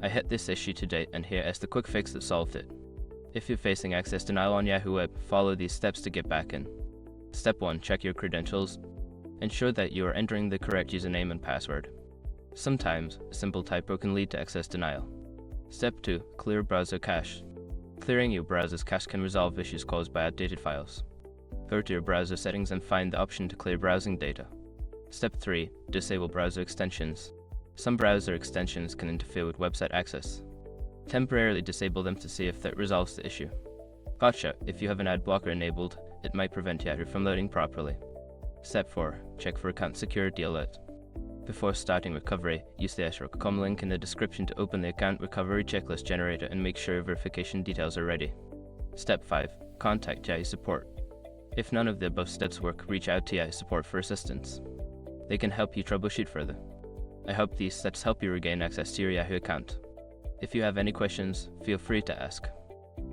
I hit this issue to date and here is the quick fix that solved it. If you're facing access denial on Yahoo Web, follow these steps to get back in. Step 1. Check your credentials. Ensure that you are entering the correct username and password. Sometimes, a simple typo can lead to access denial. Step 2. Clear browser cache. Clearing your browser's cache can resolve issues caused by outdated files. Go to your browser settings and find the option to clear browsing data. Step 3. Disable browser extensions. Some browser extensions can interfere with website access. Temporarily disable them to see if that resolves the issue. Gotcha! If you have an ad blocker enabled, it might prevent Yahoo from loading properly. Step 4. Check for account security alert. Before starting recovery, use the yahoo.com link in the description to open the account recovery checklist generator and make sure verification details are ready. Step 5. Contact Yahoo support. If none of the above steps work, reach out to Yahoo support for assistance. They can help you troubleshoot further. I hope these steps help you regain access to your Yahoo account. If you have any questions, feel free to ask.